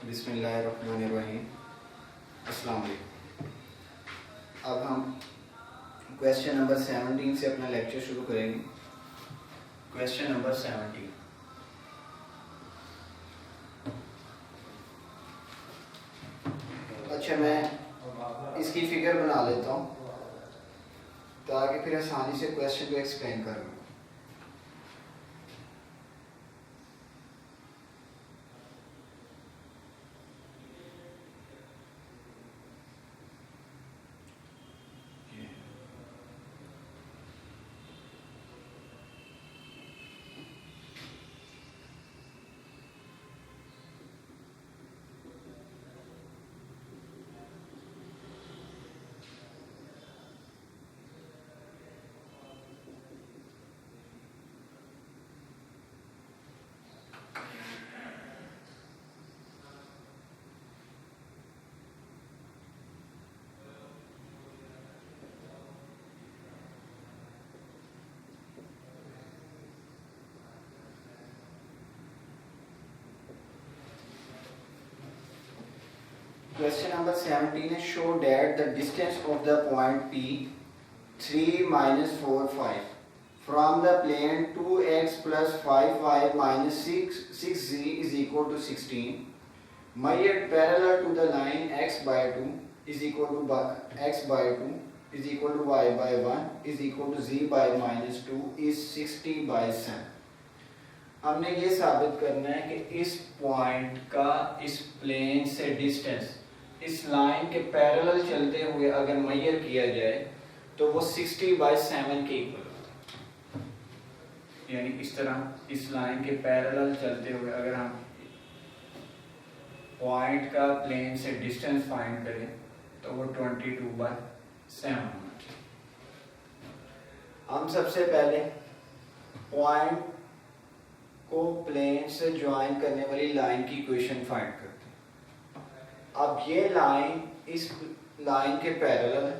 बिस्मिल्लाहिर्रहमानिर्रहीम। अस्सलाम वालेकुम। अब हम क्वेश्चन नंबर 17 से अपना लेक्चर शुरू करेंगे। Question number 17। अच्छा, मैं इसकी फिगर बना लेता हूँ ताकि फिर आसानी से क्वेश्चन को एक्सप्लेन कर लूँ। Question number 17 is show that the distance of the point P 3 minus 4 5 from the plane 2x plus 5y minus 6z is equal to 16 measured parallel to the line x by 2 is equal to x by 2 is equal to y by 1 is equal to z by minus 2 is 60 by 7। हमने ये साबित करना है कि इस point का इस plane से डिस्टेंस इस लाइन के पैरेलल चलते हुए अगर मेजर किया जाए तो वो 60 बाई 7 के इक्वल होता है। यानी इस तरह इस लाइन के पैरेलल चलते हुए अगर हम पॉइंट का प्लेन से डिस्टेंस फाइंड करें तो वो 22 बाई 7 होना चाहिए। हम सबसे पहले पॉइंट को प्लेन से ज्वाइन करने वाली लाइन की इक्वेशन फाइंड करते हैं। अब ये लाइन इस लाइन के पैरेलल है,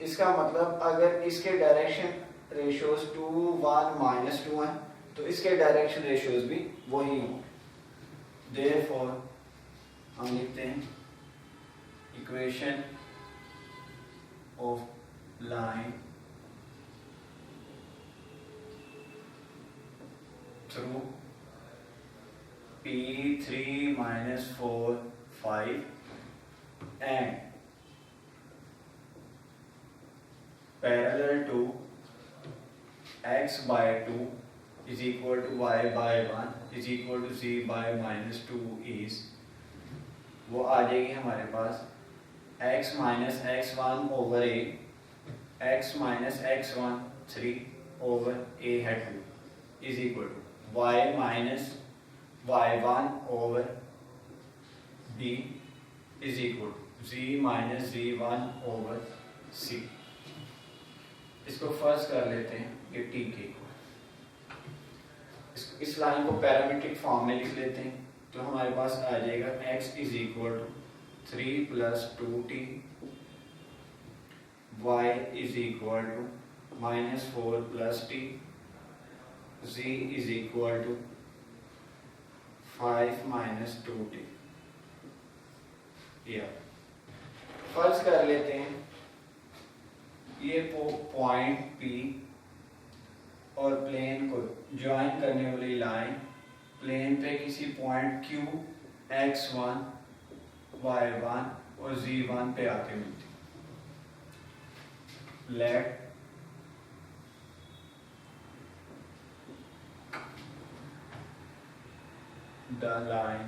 इसका मतलब अगर इसके डायरेक्शन रेशियोज 2 1 माइनस 2 हैं तो इसके डायरेक्शन रेशियोज भी वही होंगे। देयरफॉर हम लिखते हैं equation of line through P3 minus 4 5 and parallel to x by 2 is equal to y by 1 is equal to z by minus 2 is वो आ जाएगी हमारे पास x minus x1 over a x minus x1 3 over a है 2 is equal to y minus y1 over b is equal to z minus z1 over c। इसको first कर लेते हैं कि t के इस लाइन को पैरामीट्रिक फॉर्म में लिख लेते हैं तो हमारे पास आ जाएगा x is equal to 3 plus 2t y is equal to minus 4 plus t z is equal to 5 minus 2t। फर्ज कर लेते हैं ये पॉइंट P और प्लेन को ज्वाइन करने वाली लाइन प्लेन पे किसी पॉइंट Q x1 y1 और z1 पे आके मिलती। Let the line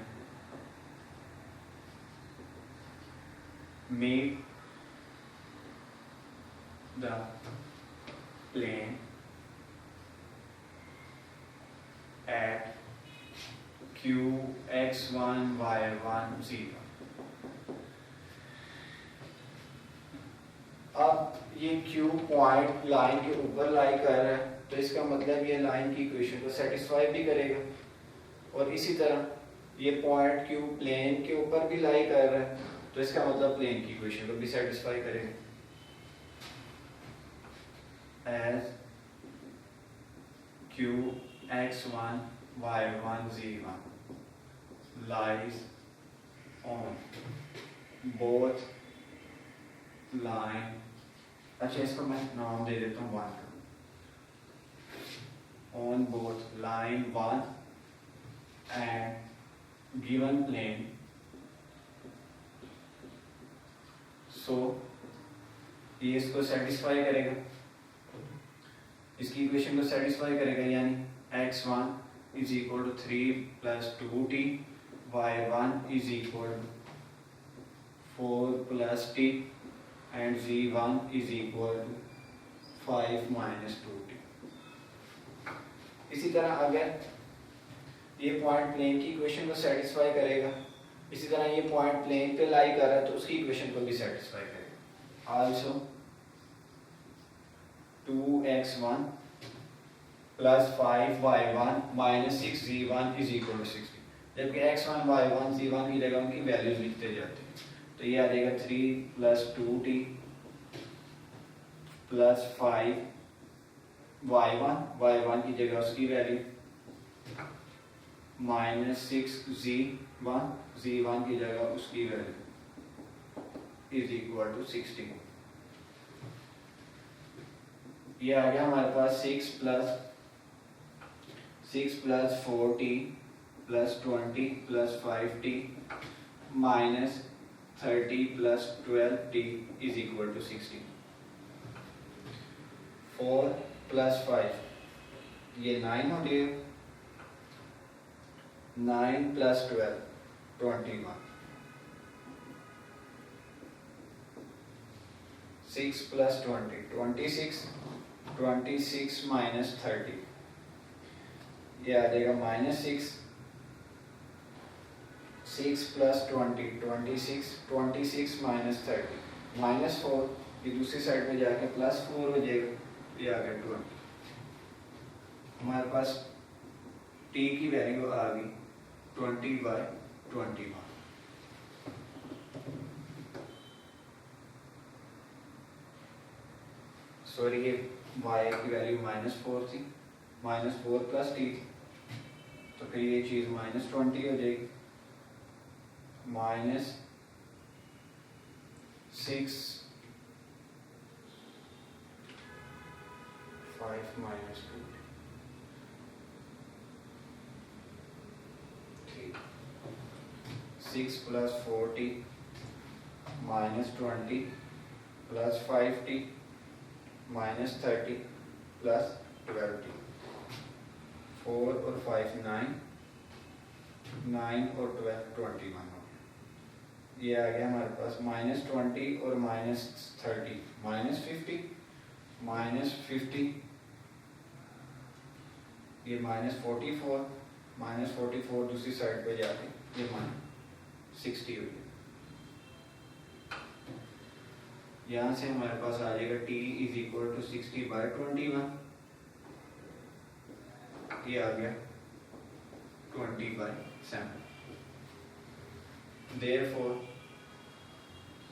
meet the plane at q x1 y1 0। अब ये Q पॉइंट लाइन के ऊपर लाई कर रहा है तो इसका मतलब ये लाइन की इक्वेशन को सेटिस्फाई भी करेगा और इसी तरह ये पॉइंट Q प्लेन के ऊपर भी लाई कर रहा है तो इसका मतलब प्लेन की इक्वेशन को भी सेटिस्फाई करेगा। As Q x1 y1 z1 lies on both line, अच्छा इसको मैं नाम दे देता हूँ 1 on both line 1 and given plane, so ये इसको सेटिस्फाई करेगा, इसकी इक्वेशन को सेटिस्फाई करेगा, यानी x1 is equal to 3 plus 2t, y1 is equal to 4 plus t and z1 is equal to 5 minus 2t। इसी तरह अगर ये पॉइंट प्लेन की इक्वेशन को सेटिस्फाई करेगा, इसी तरह ये पॉइंट प्लेन पे लाई कर रहा है तो उसकी इक्वेशन को भी सेटिस्फाई करेगा। Also 2x1 plus 5y1 minus 6z1 is equal to 60, जबकि x1 y1 z1 की जगह उनकी वैल्यूज लिखते जाते हैं, तो ये आ जाएगा 3 प्लस 2t प्लस 5 y1 की जगह उसकी वैल्यू माइनस 6z1 की जगह उसकी वैल्यू इज इक्वल टू 60। ये आ गया हमारे पास 6 plus 4t plus 20 plus 5t minus 30 plus 12t is equal to 60। 4 plus 5 ये 9 हो गया, 9 प्लस 12 21, 6 प्लस 20 26 माइनस 30 ये आ जाएगा माइनस 6 प्लस 26 माइनस 30 माइनस 4, ये दूसरी साइड में जाके प्लस 4 हो जाएगा, ये आ गया 20। हमारे पास t की वैल्यू आ गई 20/21। सॉरी ये y की वैल्यू -4 थी, -4 प्लस t थी, तो फिर ये चीज -20 हो जाएगी, -6 5 minus 2 6 plus 4t minus 20 plus 5t minus 30 plus 12t, 4 और 5 9 और 12 21 हो गया। ये आ गया हमारे पास -20 और -30 -50 ये -44 दूसरी साइड पे जाके ये -60 हो गया। यहाँ से हमारे पास आ जाएगा t इज इक्वल टू 60/21, ये आ गया 20/7। Therefore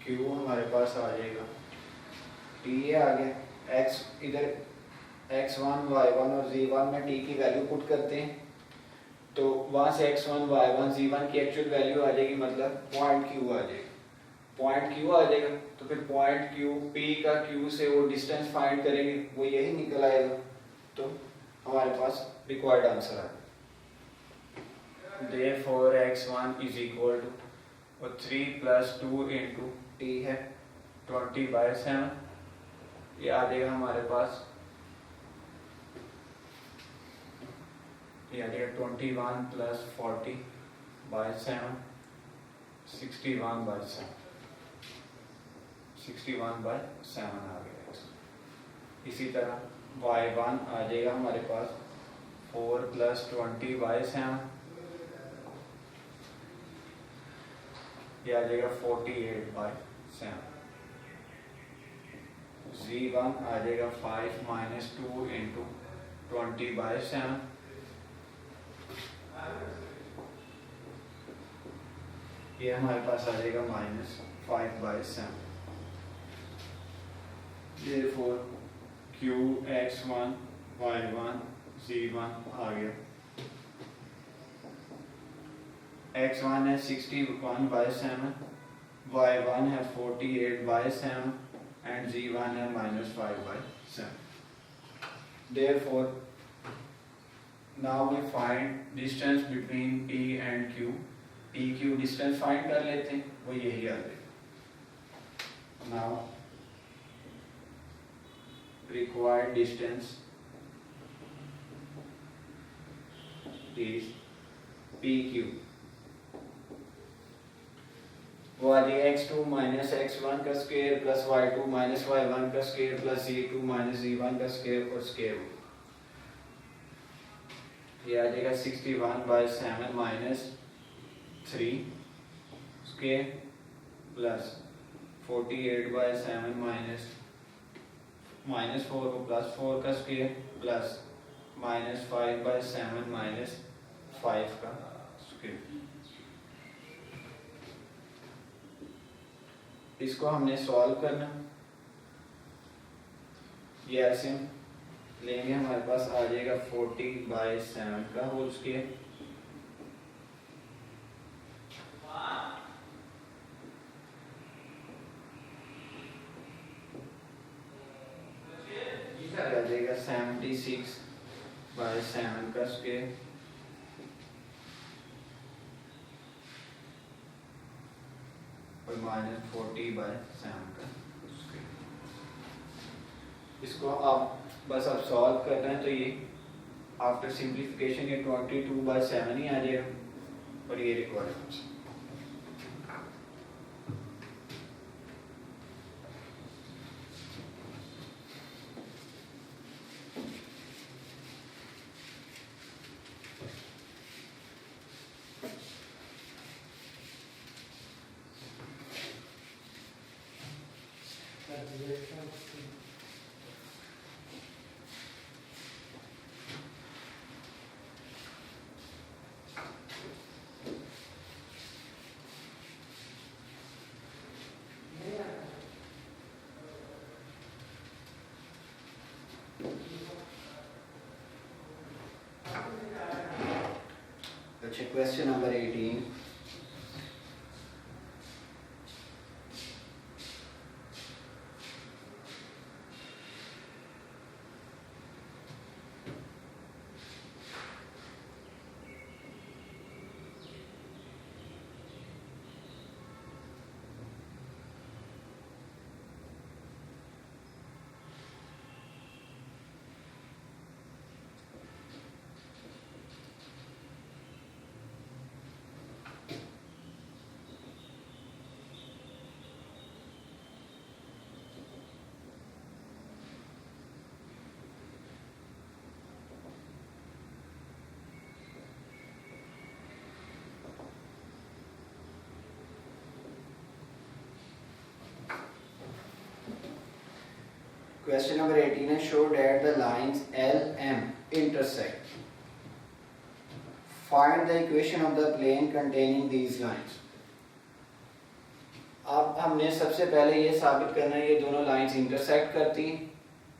q हमारे पास आ जाएगा t, ये आ गया x, इधर x1 y1 और z1 में t की वैल्यू पुट करते हैं तो वहां से x1 y1 z1 की एक्चुअल वैल्यू आ जाएगी, मतलब पॉइंट q आ जाएगा, पॉइंट q आ जाएगा, तो फिर पॉइंट q p का q से वो डिस्टेंस फाइंड करेंगे, वो यही निकल आएगा, तो हमारे पास रिक्वायर्ड आंसर आ गया। Therefore x1 is equal to 3 plus 2 into t है 20/7, ये आ जाएगा हमारे पास, ये आ जाएगा 21 प्लस 40/7 61/7 आ गया। इसी तरह y1 आ जाएगा हमारे पास 4 प्लस 20/7, ये आ जाएगा 48/7। z1 आ जाएगा 5 माइनस 2 इंटू 20/7, ये हमारे पास आ जाएगा -5/7। Therefore q x1 y1 z1 आ गया, x1 है 61/7, y1 है 48/7 and z1 है -5/7. Therefore, now we find distance between P and Q. PQ distance find कर लेते हैं, वो यही आ गया. Now required distance is PQ. वो आ जाएगा x2 माइनस x1 का square plus y2 minus y1 का square plus z2 minus z1 का स्क्वायर और स्क्वायर. ये आ जाएगा 61/7 minus 3 square plus 48/7 minus 4 plus 4 का स्क्वायर प्लस -5/7 माइनस 5 का स्क्वायर. इसको हमने सॉल्व करना. ये ऐसे लेंगे, हमारे पास आ जाएगा 40/7 का होल स्क्वायर आ जाएगा 76/7 का स्क्वायर और -40/7 का स्क्वायर. इसको आप बस अब सॉल्व कर रहे हैं तो ये आफ्टर सिंप्लीफिकेशन ये 22/7 ही आ जाएगा और ये रिक्वायरमेंट्स. अच्छा, question number 18. Question number 18 is show that the lines L, M intersect. Find the equation of the plane containing these lines. अब हमने सबसे पहले ये साबित करना है ये दोनों लाइंस इंटरसेक्ट करती हैं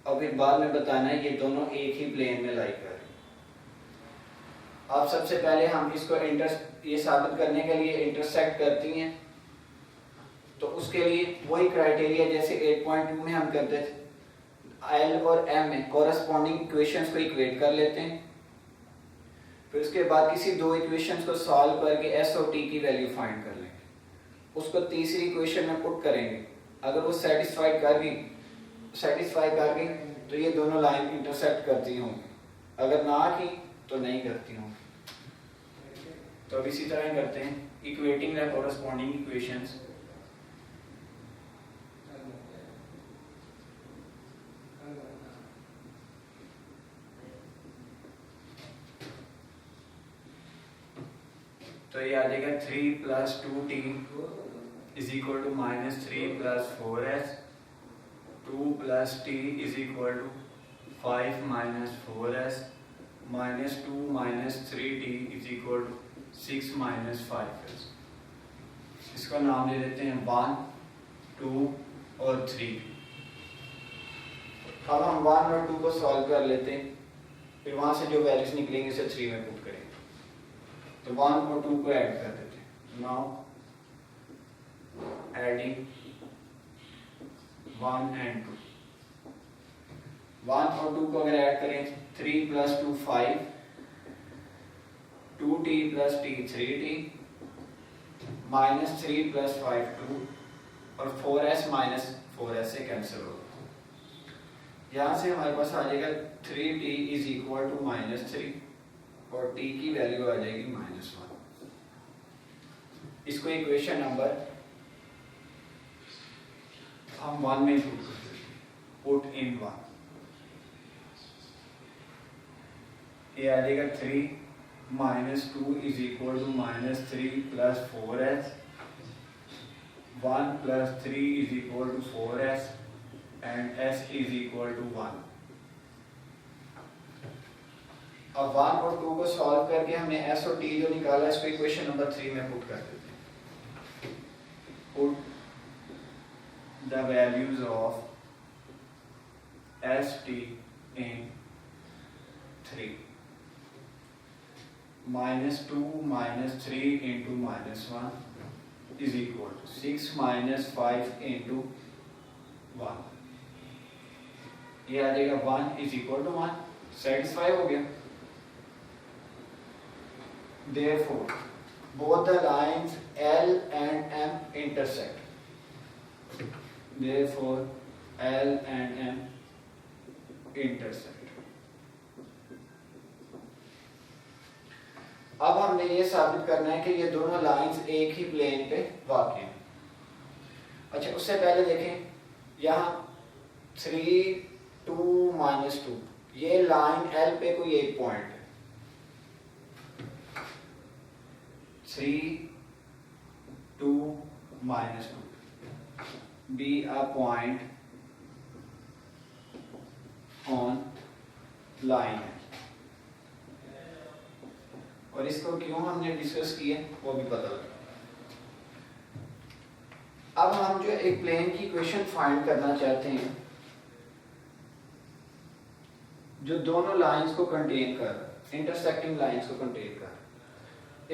और फिर बाद में बताना है ये दोनों एक ही प्लेन में लाई कर रही. अब सबसे पहले हम इसको ये साबित करने के लिए इंटरसेक्ट करती हैं तो उसके लिए वही क्राइटेरिया जैसे 8.2 में हम करते थे. L और M में कॉरस्पॉन्डिंग इक्वेशंस को इक्वेट कर लेते हैं. फिर उसके बाद किसी दो इक्वेशंस को सॉल्व करके S और T की वैल्यू फाइंड कर लेंगे. उसको तीसरी इक्वेशन में पुट करेंगे. अगर वो सेटिस्फाई कर गई तो ये दोनों लाइन इंटरसेक्ट करती होंगी. अगर ना की तो नहीं करती होंगी. तो अब इसी तरह करते हैं इक्वेटिंग द कॉरस्पॉन्डिंग इक्वेशंस. तो ये आ जाएगा 3 + 2t = -3 + 4s. 2 + t = 5 - 4s. -2 - 3t = 6 - 5s. इसका नाम दे देते हैं 1, 2 और 3. अब हम 1 और 2 को सॉल्व कर लेते हैं. फिर वहां से जो वैल्यूज निकलेंगे उसे 3 में पुट करेंगे. तो 1 और 2 को ऐड कर देते हैं. Now adding 1 and 2, 1 और 2 को अगर ऐड करें 3 + 2 5, 2t + t 3t, -3 + 5 2, और 4s - 4s से कैंसिल होगा। यहाँ से हमारे पास आ जाएगा 3t = -3 और t की वैल्यू आ जाएगी -1। इसको इक्वेशन नंबर हम 1 में पुट इन 1, ये आ जाएगा 3 - 2 = -3 + 4s, 1 + 3 = 4s and s = 1। अब 1 और 2 को सॉल्व करके हमने s और t जो निकाला इसको इक्वेशन नंबर 3 में पुट कर देते हैं। Put the values of st in 3, -2 - 3 × -1 is equal to 6 - 5 × 1, ये आ जाएगा 1 = 1। सेटिस्फाई हो गया। Therefore both the lines L and M intersect, therefore L and M intersect। अब हमने ये साबित करना है कि ये दोनों लाइंस एक ही प्लेन पे वाक़ई हैं। अच्छा, उससे पहले देखें, यहाँ 3 2 -2, ये लाइन L पे कोई एक पॉइंट है। 3 2 -2 be a point on line है, और इसको क्यों हमने डिस्कस किया वो भी पता लगा। अब हम जो एक प्लेन की इक्वेशन फाइंड करना चाहते हैं जो दोनों लाइंस को कंटेन कर, इंटरसेक्टिंग लाइंस को कंटेन कर।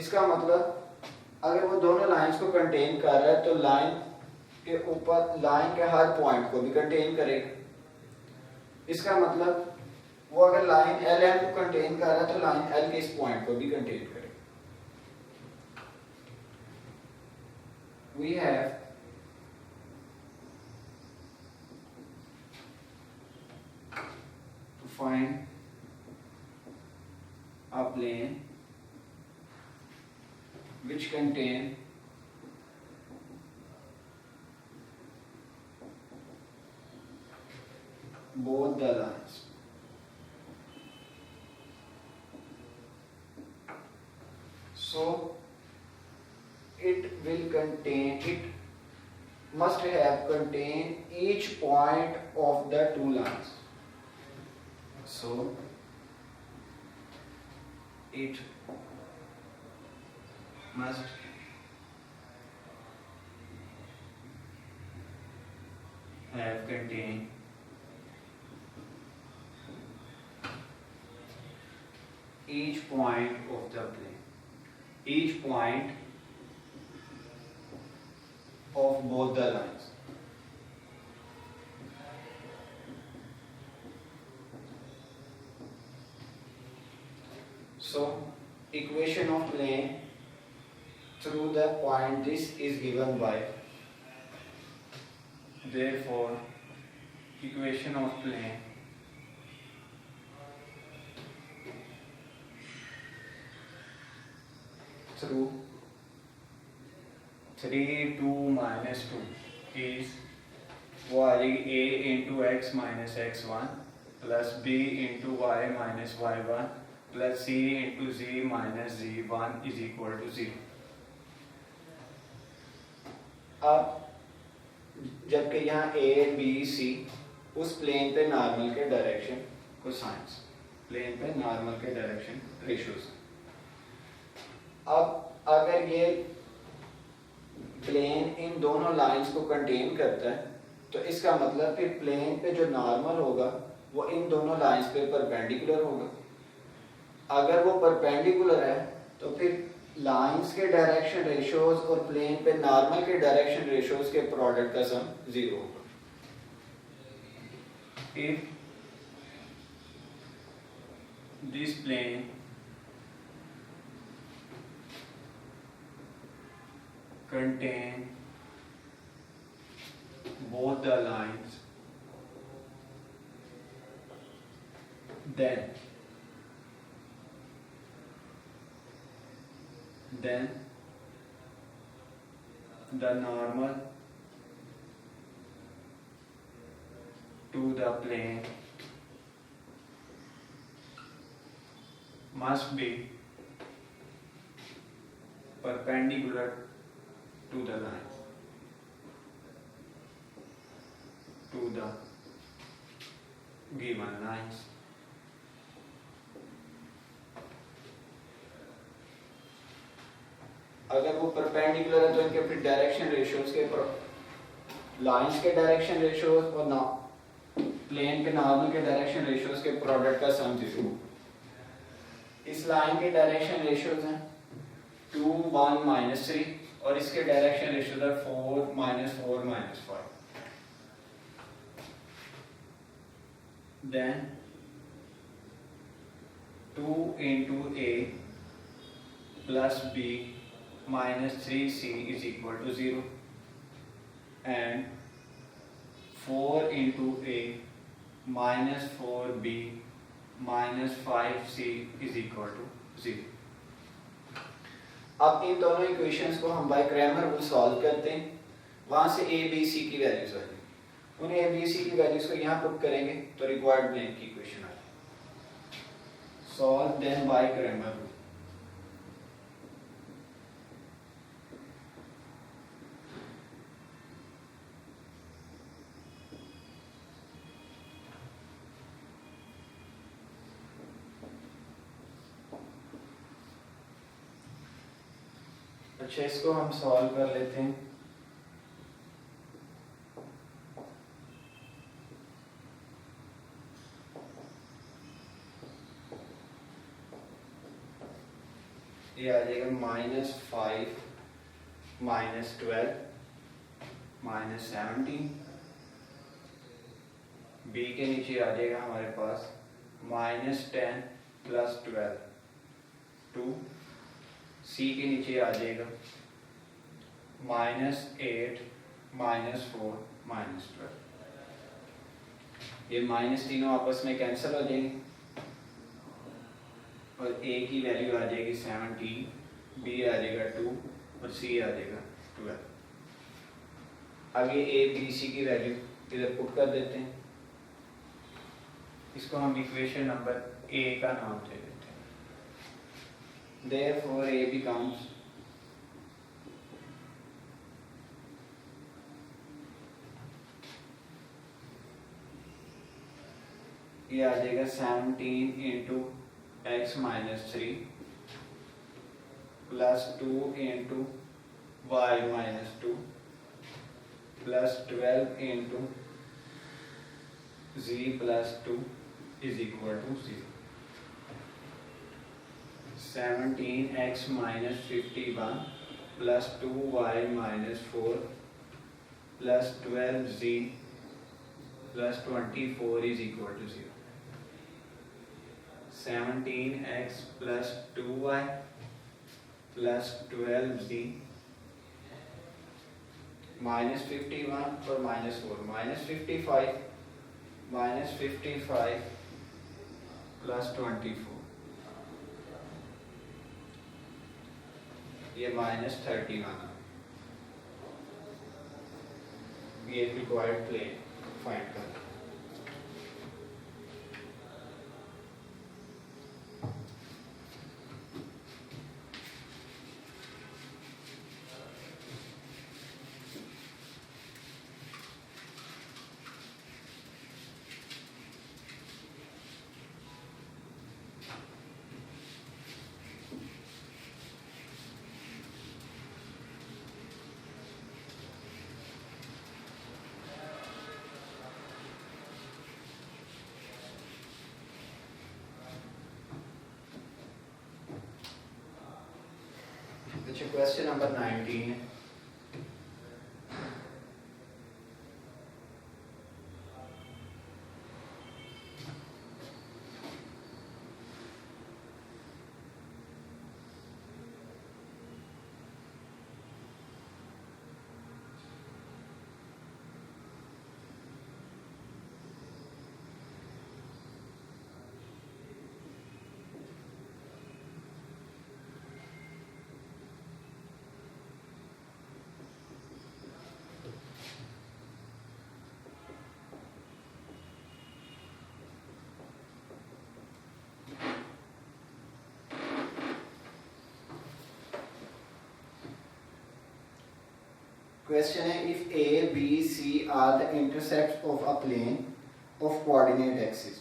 इसका मतलब अगर वो दोनों लाइंस को कंटेन कर रहा है तो लाइन के ऊपर लाइन के हर पॉइंट को भी कंटेन करेगा। इसका मतलब वो अगर लाइन एल एम को कंटेन कर रहा है तो लाइन एल के इस पॉइंट को भी कंटेन करेगा। We have to find a plane which contain both the lines. So it must have contained each point of the two lines. So it must have contained each point of the plane, each point of both the lines. So equation of plane through the point this is given by, therefore equation of plane through 3 2 -2 is वो आ जाएगी a into x minus x1 plus b into y minus y1 plus c into z minus z1 is equal to 0। अब जबकि यहाँ a b c उस plane पे normal के direction cosines, plane पे normal के डायरेक्शन रेशियोज। अब अगर ये प्लेन इन दोनों लाइंस को कंटेन करता है तो इसका मतलब फिर प्लेन पे जो नॉर्मल होगा वो इन दोनों लाइंस पे परपेंडिकुलर होगा। अगर वो परपेंडिकुलर है तो फिर लाइंस के डायरेक्शन रेशियोज और प्लेन पे नॉर्मल के डायरेक्शन रेशियोज के प्रोडक्ट का सम 0 होगा। If this plane contain both the lines, then the normal to the plane must be perpendicular to the line, to the given lines. अगर वो perpendicular है तो इनके फिर डायरेक्शन रेशियोज के लाइंस के डायरेक्शन रेशियोज और ना प्लेन के नॉर्मल के डायरेक्शन रेशियोज के प्रोडक्ट का सम 0। इस लाइन के डायरेक्शन रेशियोज हैं 2 1 -3 और इसके डायरेक्शन रेशियोज है 4 -4 -5। Then 2 into A plus B minus 3C is equal to 0, and 4 into A minus 4B minus 5C is equal to 0. अब इन दोनों इक्वेशंस को हम बाय क्रैमर रूल सॉल्व करते हैं। वहां से ए बी सी की वैल्यूज आ जाएंगी, उन ए बी सी की वैल्यूज को यहाँ पुट करेंगे तो रिक्वायर्ड प्लेन की इक्वेशन आ जाएगी। Solve then by Cramer rule. अच्छा, इसको हम सॉल्व कर लेते हैं। ये आ जाएगा -5 -12 -17। बी के नीचे आ जाएगा हमारे पास -10 + 12 2। सी के नीचे आ जाएगा -8 -4 -12। ये माइनस तीनों आपस में कैंसिल हो जाएंगे और ए की वैल्यू आ जाएगी 17, बी आ जाएगा 2 और सी आ जाएगा 12। आगे ए बी सी की वैल्यू इधर पुट कर देते हैं। इसको हम इक्वेशन नंबर ए का नाम दे देते हैं। Therefore A becomes ये आ जाएगा 17 into x minus 3 plus 2 into y minus 2 plus 12 into z plus 2 is equal to 0। 17x minus 51 plus 2y minus 4 plus 12z plus 24 is equal to 0। 17x plus 2y plus 12z minus 51 और minus 4 minus 55 plus 24, ये -31। ये required plane find करना। अच्छा, question number 19 है। Question है, if A B C are the intercept of a plane of coordinate axis.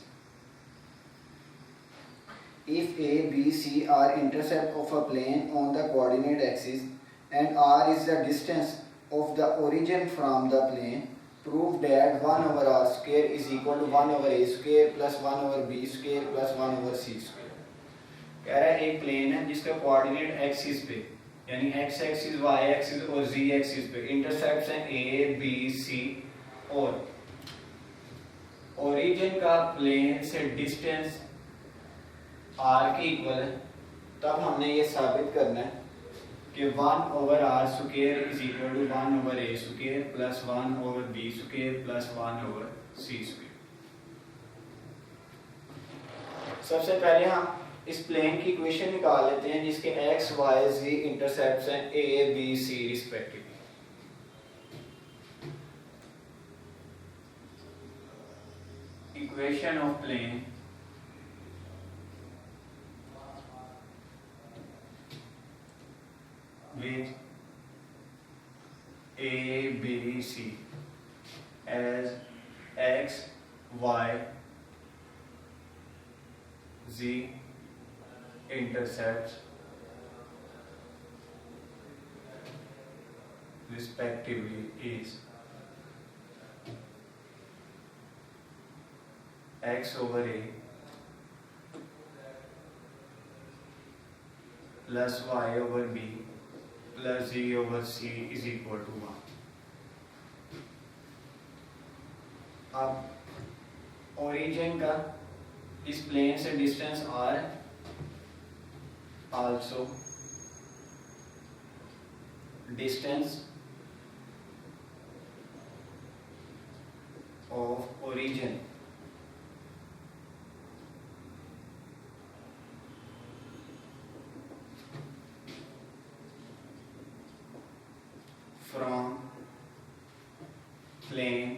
If A, B, C are intercept of a plane on the coordinate axis and R is the distance of the origin from the plane, prove that 1 over R square is equal to 1 over A square plus 1 over B square plus 1 over C square। कह रहा है एक plane है जिसका coordinate axis पे यानी x axis, y axis और z axis पे इंटरसेप्ट्स हैं A, B, C और ओरिजिन का प्लेन से डिस्टेंस r के इक्वल है, तब हमने ये साबित करना है कि 1 over r square is equal to 1 over a square plus 1 over b square plus 1 over c square. सबसे पहले हम इस प्लेन की इक्वेशन निकाल लेते हैं जिसके x, y, z इंटरसेप्ट्स हैं a, b, c respectively. Equation of plane with A, B, C as x, y, z intercepts respectively is x over A plus y over B plus z over c is equal to 1। अब origin का इस plane से distance r है, also distance of origin from plane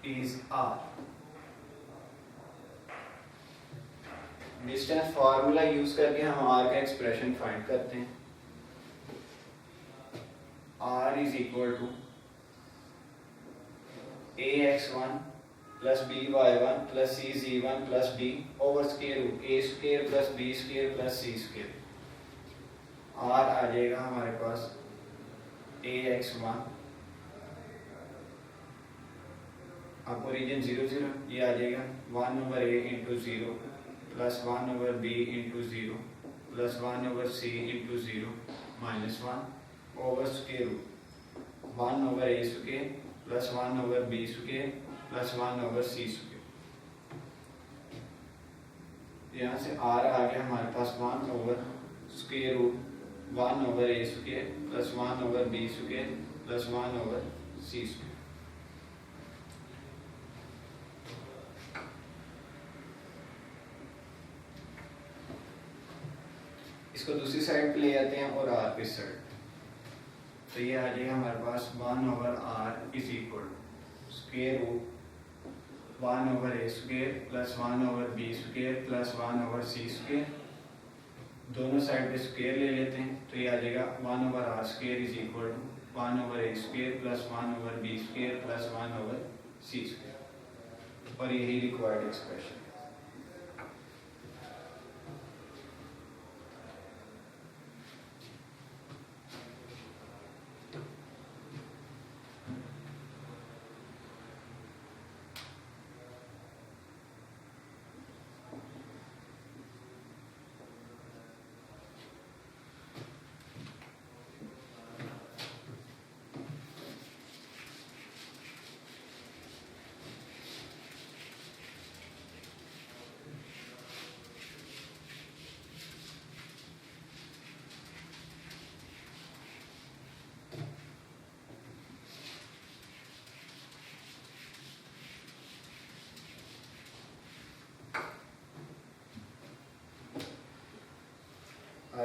is r। Distance formula use करके हम r का expression find करते हैं। r is equal to ax1 plus by1 plus cz1 plus d over square root a square plus b square plus c square. r आ जाएगा हमारे पास ax1, अब origin 0 0, ये आ जाएगा 1 over a into 0 plus 1 over b into 0 plus 1 over c into 0 minus 1 over square root 1 over a square plus 1 over b square plus 1 over c square. यहाँ से r आ गया हमारे पास 1 over square root 1 over a square plus 1 over b square plus 1 over c square. इसको दूसरी side पे ले जाते हैं और r पे साइड, तो ये आ जाएगा हमारे पास 1 over r is equal square root 1 over a square plus 1 over b square plus 1 over c square. दोनों साइड पे स्क्वायर ले लेते हैं, तो ये आ जाएगा 1 over r square is equal to 1 over a square plus 1 over b square plus 1 over c square, और यही रिक्वायर्ड एक्सप्रेशन।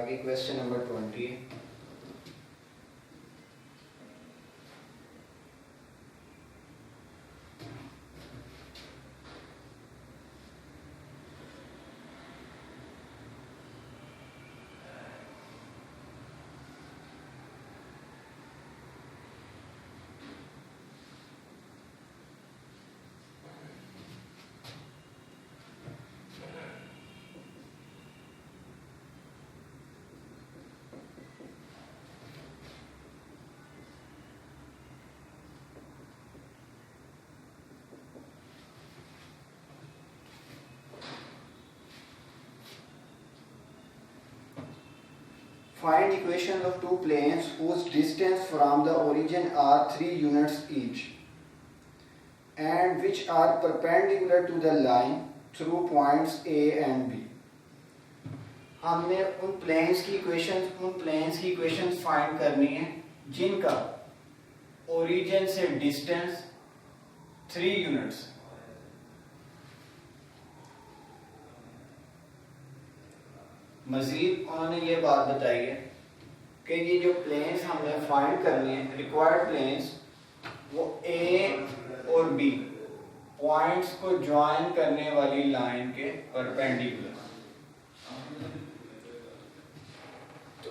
आगे क्वेश्चन नंबर 20 है। Find equations of two planes whose distance from the origin are 3 units each and which are perpendicular to the line through points A and B. हमने उन planes की equations find करनी है जिनका origin से distance 3 units. मजीद उन्होंने ये बात बताई है कि ये जो प्लेन्स हमने फाइंड करने हैं रिक्वायर्ड प्लेन्स वो ए और बी पॉइंट्स को ज्वाइन करने वाली लाइन के परपेंडिकुलर। तो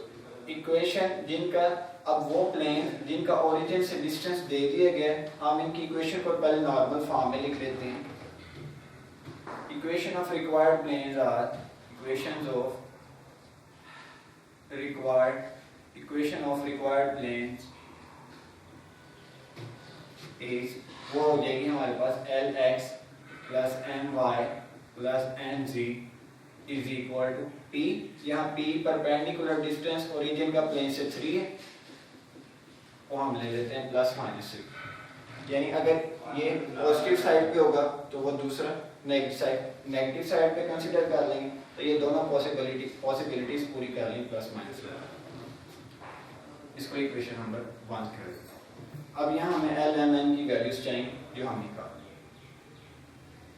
इक्वेशन जिनका अब वो प्लेन जिनका ओरिजिन से डिस्टेंस दे दिया गया हम इनकी इक्वेशन को पहले नॉर्मल फॉर्म में लिख लेते हैं। Equation of required planes are equations of equation of required planes is वो हो जाएगी हमारे पास LX plus MY plus NZ is equal to P। यहाँ P परपेंडिकुलर डिस्टेंस ओरिजिन का प्लेन से 3 है वो हम ले लेते हैं प्लस माइनस 3। यानी अगर ये पॉजिटिव साइड पे होगा तो वो दूसरा नेगेटिव साइड पे कंसीडर कर लेंगे तो ये दोनों पॉसिबिलिटीज पूरी कर लेंगे प्लस माइनस। इसको इक्वेशन नंबर 1 कर देते हैं। अब यहाँ हमें एल एम एन की वैल्यूज चाहिए जो हम निकाल।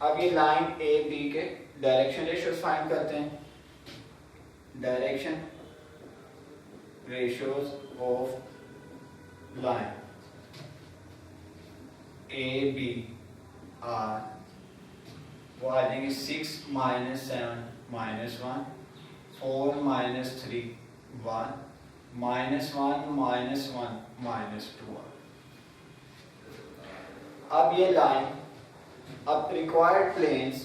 अब ये लाइन ए बी के डायरेक्शन रेशियोज फाइंड करते हैं। Direction ratios of line A B are वो आ जाएंगे 6 - 7 -1 4 - 3 1 -1 -1 -2। अब ये लाइन अब required planes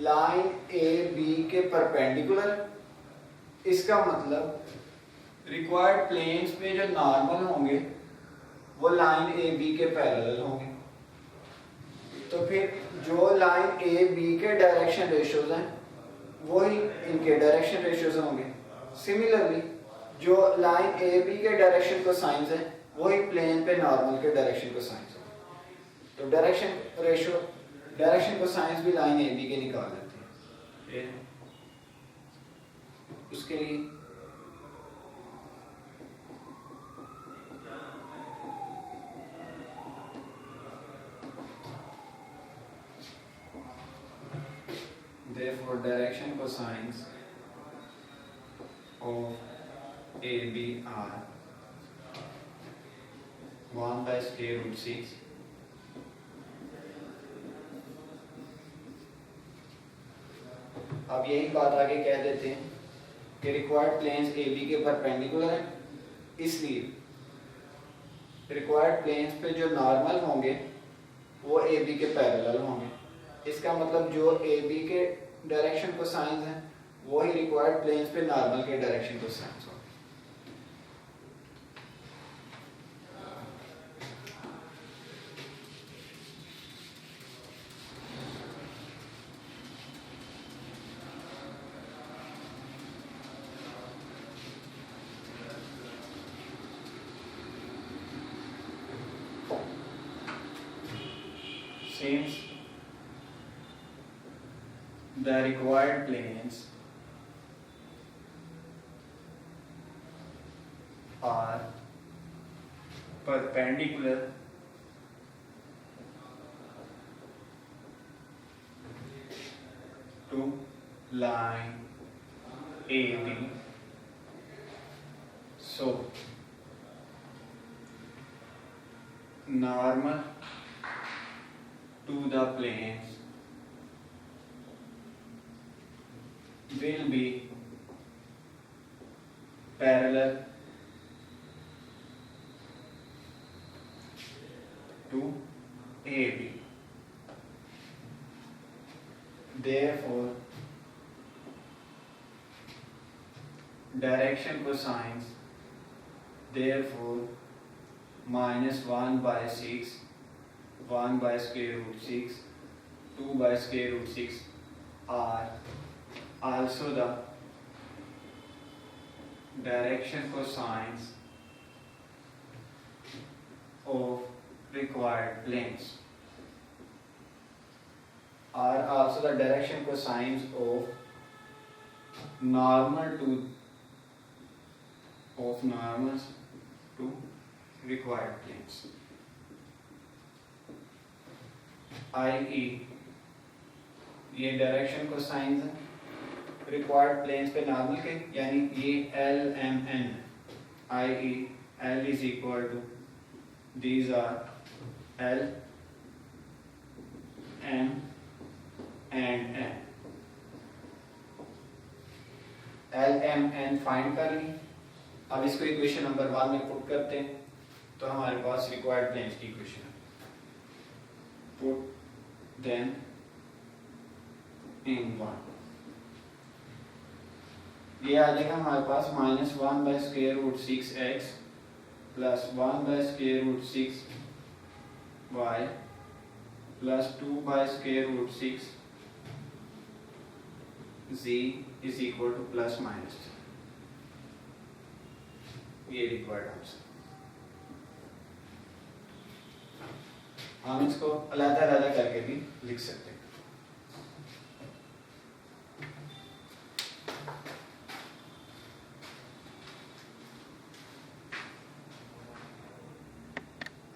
line A B के परपेंडिकुलर। इसका मतलब रिक्वायर्ड प्लेन्स पे जो नॉर्मल होंगे वो लाइन ए बी के पैरेलल होंगे। तो फिर जो लाइन ए बी के डायरेक्शन रेशियोज हैं वही इनके डायरेक्शन रेशियोज होंगे। सिमिलरली जो लाइन ए बी के डायरेक्शन को साइंस है वही प्लेन पे नॉर्मल के डायरेक्शन को साइंस है। तो डायरेक्शन को साइंस भी लाइन ए बी के निकाल देते हैं। उसके लिए therefore direction cosines of AB are 1/√6 अब यही बात आगे कह देते हैं कि रिक्वायर्ड प्लेन्स ए बी के परपेंडिकुलर हैं, इसलिए रिक्वायर्ड प्लेन्स पे जो नॉर्मल होंगे वो ए बी के पैरेलल होंगे। इसका मतलब जो ए बी के डायरेक्शन को साइंस है वही रिक्वायर्ड प्लेन्स पे नॉर्मल के डायरेक्शन को साइंस होंगे। Since the required planes are perpendicular to line AB So normal to the planes will be parallel to AB. Therefore, direction cosines, therefore minus 1 by 6, 1 by square root 6, 2 by square root 6 are also the direction cosines of required planes, are also the direction cosines of normals to required planes, i.e. ये direction cosines हैं required planes पे normal के, यानी ये L M N, i.e. L is equal to, these are L, M and N. L M N find कर ली। अब इसको equation number 1 में पुट करते हैं तो हमारे पास रिक्वायर्ड प्लेन्स की इक्वेशन है। पुट देन इन 1, ये आ जाएगा हमारे पास minus 1 by square root 6x plus 1 by square root 6y plus 2 by square root 6 z is equal to plus minus, ये रिक्वायर्ड आंसर। हम इसको अलग-अलग करके भी लिख सकते हैं।